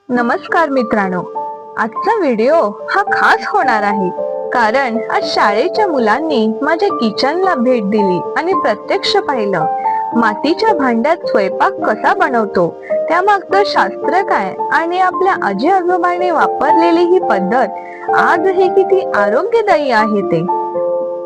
नमस्कार मित्रांनो, आजचा व्हिडिओ हा खास होणार आहे कारण आज शाळेच्या मुलांनी माझ्या किचनला भेट दिली आणि प्रत्यक्ष पाहिलं मातीच्या भांड्यात स्वयंपाक कसा बनवतो, त्यामागचं शास्त्र काय आणि आपल्या आजी आजोबांनी वापरलेली ही पद्धत आजही किती आरोग्यदायी आहे ते.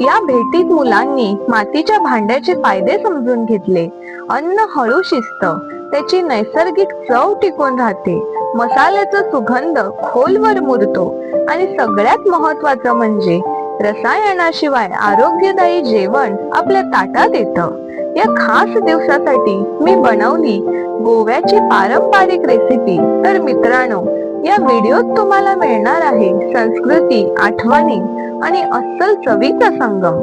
या भेटीत मुलांनी मातीच्या भांड्याचे फायदे समजून घेतले. अन्न हळू शिजत, त्याची नैसर्गिक चव टिकून राहते, मसाल्याचा सुगंध खोलवर मुरतो आणि सगळ्यात महत्वाचं म्हणजे रसायनाशिवाय आरोग्यदायी जेवण आपल्या ताटात येतं. या खास दिवसासाठी मी बनवली गोव्याची पारंपरिक रेसिपी. तर मित्रांनो, या व्हिडिओत तुम्हाला मिळणार आहे संस्कृती, आठवणी आणि अस्सल चवीचा संगम.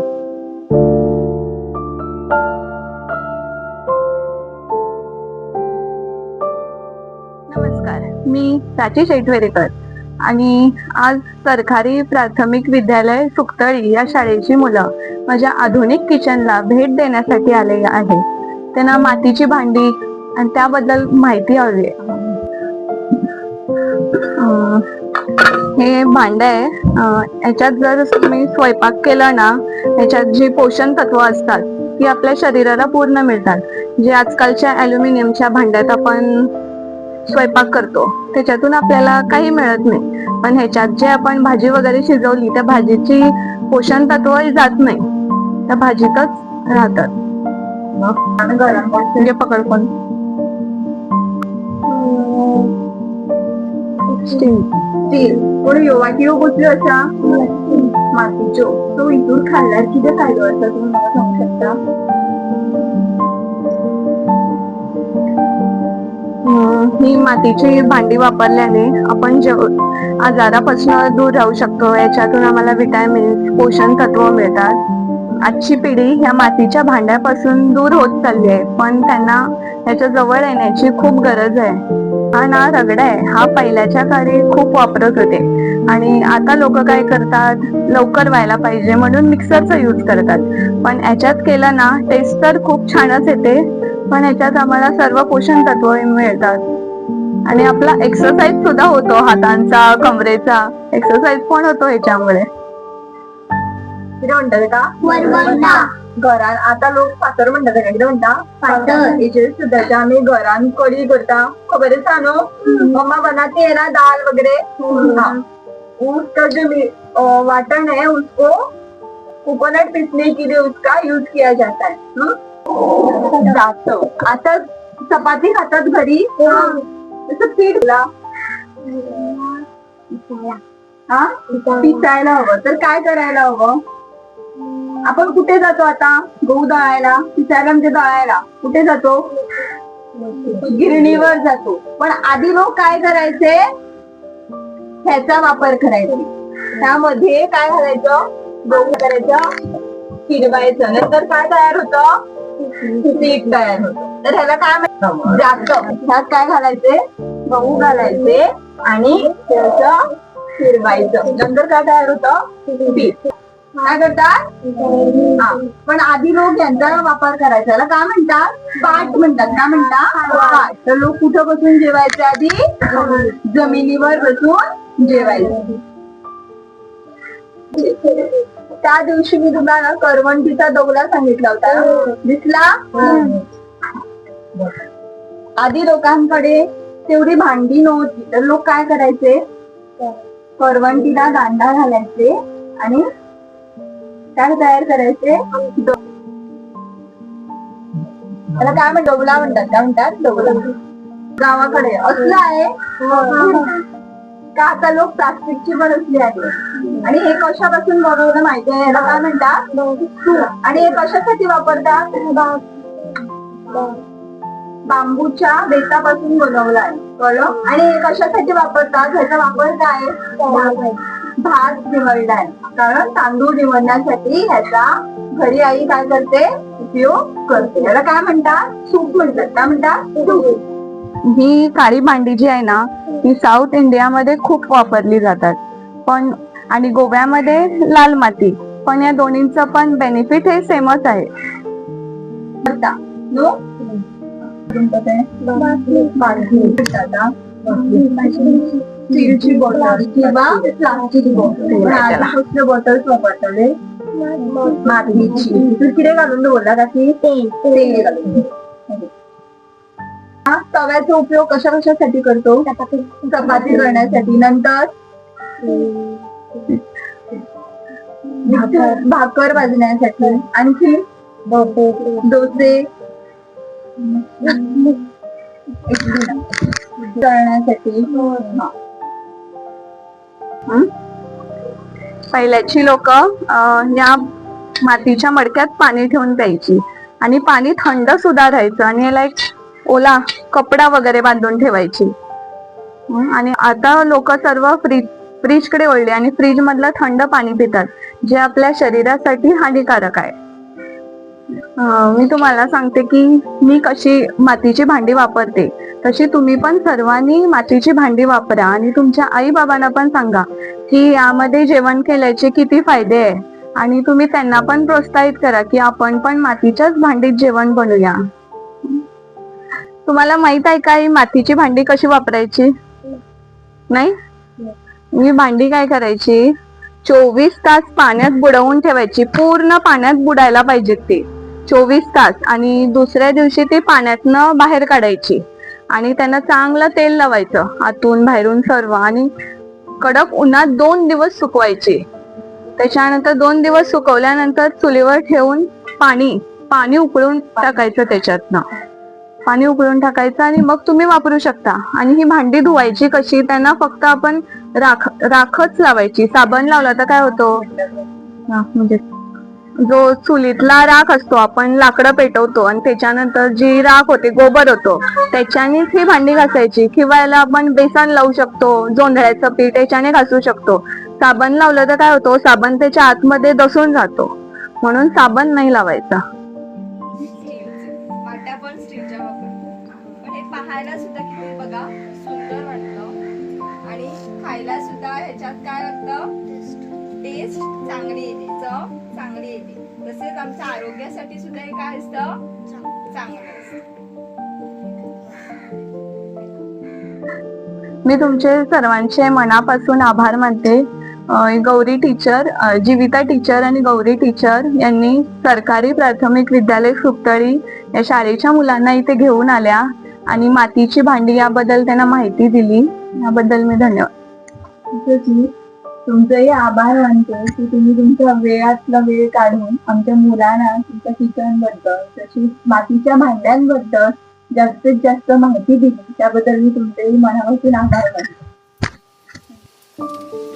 नमस्कार, मी प्राची शेटवेरेकर आणि आज सरकारी प्राथमिक विद्यालय सुकतळी या शाळेची मुलं माझ्या आधुनिक किचनला भेट देण्यासाठी आले आहे. त्यांना मातीची भांडी आणि त्याबद्दल माहिती हवी. हे भांड आहे, याच्यात जर तुम्ही स्वयंपाक केला ना, याच्यात जी पोषण तत्व असतात ती आपल्या शरीराला पूर्ण मिळतात. जे आजकालच्या ॲल्युमिनियमच्या भांड्यात आपण स्वयंपाक करतो त्याच्यातून आपल्याला काही मिळत नाही, पण ह्याच्यात जे आपण भाजी वगैरे शिजवली त्या भाजीची पोषण तत्व जात नाही, त्या भाजीतच राहतात. म्हणजे पकड पण स्टील पण योगाची गोष्टी अशा मातीच्यो तो इथून खाल्ल्यार किती फायदो आसा तुम्ही मला सांगू शकता? ही मातीची भांडी वापरल्याने आपण आजारापासून दूर राहू शकतो. याच्यातून आम्हाला विटॅमिन्स, पोषण तत्व मिळतात. आजची पिढी ह्या मातीच्या भांड्यापासून दूर होत चालली आहे, पण त्यांना याच्या जवळ येण्याची खूप गरज आहे. हा ना रगडा आहे, हा पहिल्याच्या काळी खूप वापरत होते आणि आता लोक काय करतात, लवकर व्हायला पाहिजे म्हणून मिक्सरचा यूज करतात. पण याच्यात केलं ना टेस्ट तर खूप छानच येते, पण याच्यात आम्हाला सर्व पोषण तत्व मिळतात आणि आपला एक्सरसाइज सुद्धा होतो, हातांचा, कमरेचा एक्सरसाइज पण होतो ह्याच्यामुळे. किती म्हणतात का घरान आता लोक फातर म्हणतात का? किती म्हणता फातर सुद्धा आम्ही घरान कढी करता, खबर आहे नो मम्मा बनाती है ना दाल वगैरे. उसका जो वाटण है उसको कोकोनट पीसने के लिए उसका यूज किया जाता है. आता चपाती खातात घरी, तसं पीठ पिसायला हवं तर काय करायला हवं? आपण कुठे जातो आता? गहू दळायला, पिसायला म्हणजे दळायला कुठे जातो? गिरणीवर जातो. पण आधी लोक काय करायचे? ह्याचा वापर करायचे. त्यामध्ये काय घालायचं? गहू करायचं, फिरवायचं, नंतर काय तयार होतं? पीठ तयार होतं. तर ह्याला काय म्हणतात? जास्त. ह्यात काय घालायचे? गहू घालायचे आणि त्याचं फिरवायचं, नंतर काय तयार होतं? पीठ. काय करतात? पण आधी लोक यांचा वापर करायचा. याला काय म्हणतात? पाट म्हणतात. काय म्हणतात? पाट. तर लोक कुठं बसून जेवायचे? आधी जमिनीवर बसून जेवायचे. त्या दिवशी मी तुम्हाला करवंटीचा दौला सांगितला होता, दिसला? आधी लोकांकडे तेवढी भांडी नव्हती, तर लोक काय करायचे? करवंटीला दांडा घालायचे आणि काय तयार करायचे? त्याला काय म्हणतात? डोला म्हणतात. काय म्हणतात? डोला. गावाकडे असलं आहे का? आता लोक प्लास्टिकची बनवली आहे. आणि हे कशापासून बनवलं माहिती आहे? याला काय म्हणतात? आणि हे कशासाठी वापरतात? बांबूच्या बेतापासून बनवलं आहे, कळलं? आणि हे कशासाठी वापरतात? ह्याचा वापर काय? भात निवडलाय, कारण तांदूळ निवडण्यासाठी ह्याचा घरी आई काय करते? उपयोग करते. याला काय म्हणतात? सूप म्हणतात. काय म्हणतात? ही काळी भांडी जी आहे ना, ही साऊथ इंडियामध्ये खूप वापरली जातात, पण आणि गोव्यामध्ये लाल माती. पण या दोन्हींचं पण बेनिफिट हे सेमच आहे. स्टीलची बॉटल किंवा प्लास्टिक बॉटल बॉटल्स वापरतले मातीची तू किती घालून बोलला का की तेल घालून. हा तव्याचा उपयोग कशासाठी करतो? चपाती करण्यासाठी. नंतर भाकर भाजण्यासाठी. आणखी डोसे तळण्यासाठी. पहिल्याची लोक या मातीच्या मडक्यात पाणी ठेवून प्यायची आणि पाणी थंड सुद्धा राहायचं आणि याला एक ओला कपडा वगैरे बांधून ठेवायची. आणि आता लोक सर्व फ्रीज कडे वळले आणि फ्रीज मधलं थंड पाणी पितात, जे आपल्या शरीरासाठी हानिकारक आहे. मी तुम्हाला सांगते की मी कशी मातीची भांडी वापरते, तशी तुम्ही पण सर्वांनी मातीची भांडी वापरा आणि तुमच्या आई बाबांना पण सांगा की यामध्ये जेवण केल्याचे किती फायदे आहे आणि तुम्ही त्यांना पण प्रोत्साहित करा की आपण पण मातीच्याच भांडीत जेवण बनवूया. तुम्हाला माहित आहे का ही मातीची भांडी कशी वापरायची? नाही? मी भांडी काय करायची, 24 तास पाण्यात बुडवून ठेवायची. पूर्ण पाण्यात बुडायला पाहिजेत ते 24 तास. आणि दुसऱ्या दिवशी ते पाण्यातनं बाहेर काढायची आणि त्यांना चांगलं तेल लावायचं आतून बाहेरून सर्व आणि कडक उन्हात 2 दिवस सुकवायचे. त्याच्यानंतर 2 दिवस सुकवल्यानंतर चुलीवर ठेवून पाणी उकळून टाकायचं. त्याच्यातनं पाणी उकळून टाकायचं आणि मग तुम्ही वापरू शकता. आणि ही भांडी धुवायची कशी, त्यांना फक्त आपण राखच लावायची. साबण लावला तर काय होतो, म्हणजे जो चुलीतला राख असतो, आपण लाकडं पेटवतो आणि त्याच्यानंतर जी राख होते, गोबर होतो, त्याच्यानेच ही भांडी घासायची. किंवा याला आपण बेसन लावू शकतो, जोंधळ्याचं पीठ याच्याने घासू शकतो. साबण लावलं तर काय होतो, साबण त्याच्या आतमध्ये दसून जातो, म्हणून साबण नाही लावायचा. वाट्या पण स्टीलच्या वापरतो, पण हे पाहायला सुद्धा किती बघा सुंदर वाटतं आणि खायला सुद्धा ह्याच्यात काय वाटतं, टेस्ट चांगली येते, चव चांगली येते. तसेच आमच्या आरोग्यासाठी सुद्धा हे काय असतं, चांगलं असतं. मी तुमचे सर्वांचे मनापासून आभार मानते. गौरी टीचर, जीविता टीचर आणि गौरी टीचर यांनी सरकारी प्राथमिक विद्यालय सुपतळी या शाळेच्या मुलांना इथे घेऊन आल्या आणि मातीची भांडी याबद्दल त्यांना माहिती दिली. याबद्दल मी धन्यवाद. तुमचंही आभार मानते की तुम्ही तुमच्या वेळातला वेळ काढून आमच्या मुलांना तुमच्या किचन बद्दल तशी मातीच्या भांड्यांबद्दल जास्तीत जास्त माहिती दिली. त्याबद्दल मी तुमचेही मनापासून आभार मानते.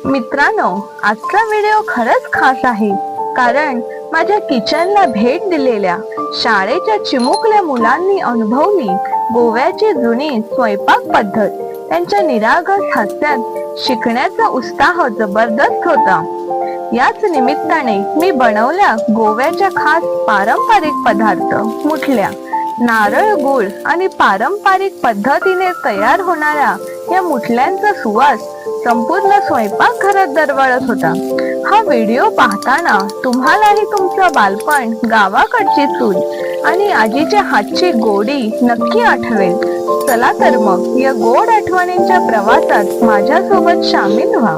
मित्रांनो, आजचा व्हिडिओ खरंच खास आहे, कारण माझ्या किचनला भेट दिलेल्या शाळेच्या चिमुकल्या मुलांनी अनुभवली गोव्याची जुनी स्वयंपाक पद्धत. त्यांच्या निरागस हास्यात शिकण्याचा उत्साह जबरदस्त होता. याच निमित्ताने मी बनवल्या गोव्याच्या खास पारंपरिक पदार्थ मुठल्या. नारळ, गूळ आणि पारंपरिक पद्धतीने तयार होणाऱ्या या मुठल्यांचा सुवास संपूर्ण स्वयंपाकघरात दरवळत होता. हा व्हिडिओ पाहताना तुम्हालाही तुमचं बालपण, गावाकडची चूल आणि आजीच्या हातची गोडी नक्की आठवेल. चला तर मग या गोड आठवणींच्या प्रवासात माझ्यासोबत सामील व्हा.